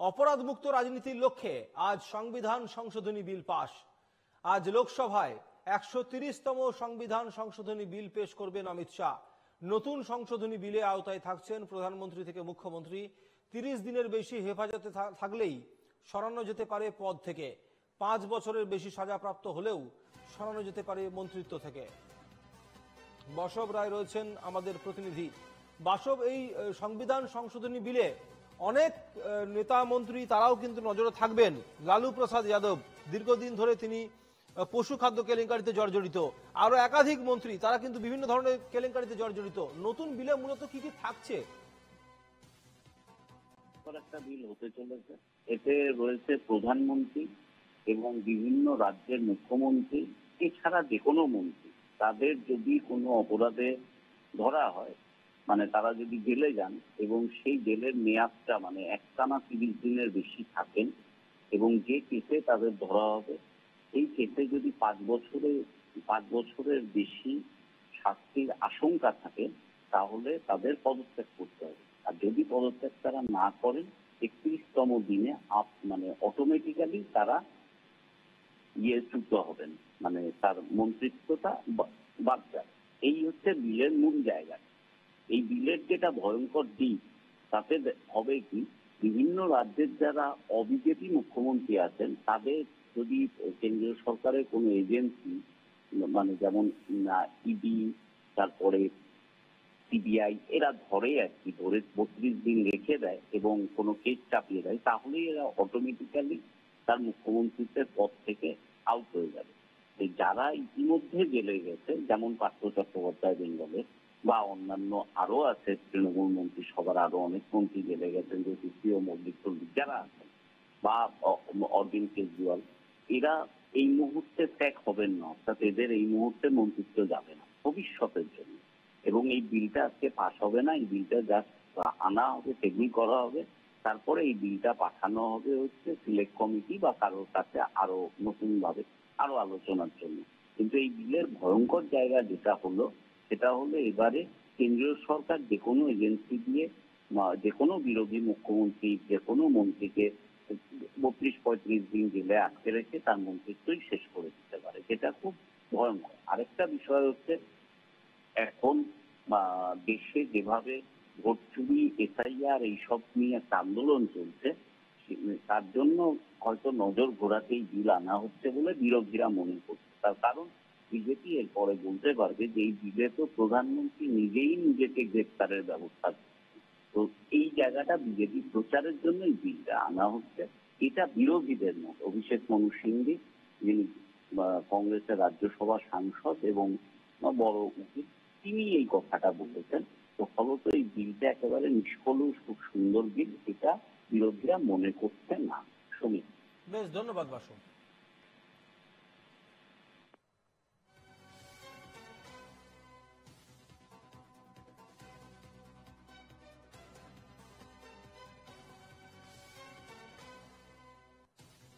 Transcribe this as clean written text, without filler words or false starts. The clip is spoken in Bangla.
অপরাধমুক্ত রাজনীতির লক্ষ্যে আজ সংবিধান সংশোধনী বিল পাশ। আজ লোকসভায় 130তম সংবিধান সংশোধনী বিল পেশ করবেন অমিত শাহ। নতুন সংশোধনী বিলে আওতায় থাকছেন প্রধানমন্ত্রী থেকে মুখ্যমন্ত্রী। 30 দিনের বেশি হেফাজতে থাকলেই সরানো যেতে পারে পদ থেকে। 5 বছরের বেশি সাজাপ্রাপ্ত হলেও সরানো যেতে পারে মন্ত্রিত্ব থেকে। বাসব রায় রয়েছেন আমাদের প্রতিনিধি। বাসব, এই সংবিধান সংশোধনী বিলে অনেক নেতা মন্ত্রী তারাও কিন্তু নজরে থাকবেন। লালু প্রসাদ যাদব, দীর্ঘদিন ধরে তিনি পশু খাদ্য কেলেঙ্কারিতে জর্জরিত। আরো একাধিক মন্ত্রী তারা কিন্তু বিভিন্ন ধরনের কেলেঙ্কারিতে জর্জরিত। নতুন বিলে মূলত কি কি থাকছে? একটা বিল হতে চলেছে। এতে রয়েছে প্রধানমন্ত্রী এবং বিভিন্ন রাজ্যের মুখ্যমন্ত্রী, এছাড়া যে কোনো মন্ত্রী তাদের যদি কোনো অপরাধে ধরা হয়, মানে তারা যদি জেলে যান এবং সেই জেলের মেয়াদটা মানে একটানা 30 দিনের বেশি থাকেন এবং যে কেসে তাদের ধরা হবে, এই কেসে যদি 5 বছরের বেশি শাস্তির আশঙ্কা থাকে তাহলে তাদের পদত্যাগ করতে হবে। আর যদি পদত্যাগ তারা না করেন 31তম দিনে মানে অটোমেটিক্যালি তারা চ্যুত হবেন, মানে তার মন্ত্রিত্বটা বাদ যায়। এই হচ্ছে বিলের মূল জায়গা। এই বিলের যেটা ভয়ঙ্কর দিক, তাতে হবে কি, বিভিন্ন রাজ্যের যারা অবিজেপি মুখ্যমন্ত্রী আছেন তাদের যদি কেন্দ্রীয় সরকারের কোনো এজেন্সি, মানে যেমন ইডি, তারপরে সিবিআই, এরা ধরে আর কি, ধরে 32 দিন রেখে দেয় এবং কোনো কেস চাপিয়ে দেয়, তাহলেই এরা অটোমেটিক্যালি তার মুখ্যমন্ত্রীত্বের পদ থেকে আউট হয়ে যাবে। যারা ইতিমধ্যে জেলে গেছে, যেমন পার্থ চট্টোপাধ্যায় বেঙ্গলের, বা অন্যান্য আরো আছে তৃণমূল মন্ত্রী সবার আরো অনেক মন্ত্রী জেলে গেছেন, যে সুপ্রিয় মল্লিক যারা আছেন, বা অরবিন্দ কেজরিওয়াল, এরা এই মুহূর্তে ত্যাগ হবেন না, অর্থাৎ এদের এই মুহূর্তে মন্ত্রিত্ব যাবে না ভবিষ্যতের জন্য। এবং এই বিলটা আজকে পাস হবে না, এই বিলটা জাস্ট আনা হবে, টেবিল করা হবে, তারপরে এই বিলটা পাঠানো হবে হচ্ছে সিলেক্ট কমিটি বা কারোর কাছে আরো নতুন ভাবে আরো আলোচনার জন্য। কিন্তু এই বিলের ভয়ঙ্কর জায়গা যেটা হলো, সেটা হলো এবারে কেন্দ্রীয় সরকার যে কোনো এজেন্সি দিয়ে যে কোনো বিরোধী মুখ্যমন্ত্রী, যে কোনো মন্ত্রীকে 32-35 দিন জেলে আটকে রেখে তার মন্ত্রিত্বই শেষ করে দিতে পারে, যেটা খুব ভয়ঙ্কর। আরেকটা বিষয় হচ্ছে, এখন দেশে যেভাবে ভোট চুরি, এসআইআর এইসব নিয়ে একটা আন্দোলন চলছে, তার জন্য হয়তো নজর ঘোরাতেই বিল আনা হচ্ছে বলে বিরোধীরা মনে করছে। তার কারণ বিজেপি এরপরে বলতে পারবে যে এই বিলে তো প্রধানমন্ত্রী নিজেই নিজেকে গ্রেপ্তারের ব্যবস্থা করছে। তো এই জায়গাটা বিজেপি প্রচারের জন্য এই বিলটা আনা হচ্ছে। এটা বিরোধীদের মত। অভিষেক মনু সিংভি, যিনি কংগ্রেসের রাজ্যসভা সাংসদ এবং বড় উকিল, তিনি এই কথাটা বলেছেন। তো ফলত এই বিলটা একেবারে নিষ্কলুষ, খুব সুন্দর বিল, এটা বিরোধীরা মনে করছে না। সমীর, বেশ, ধন্যবাদ বাসু।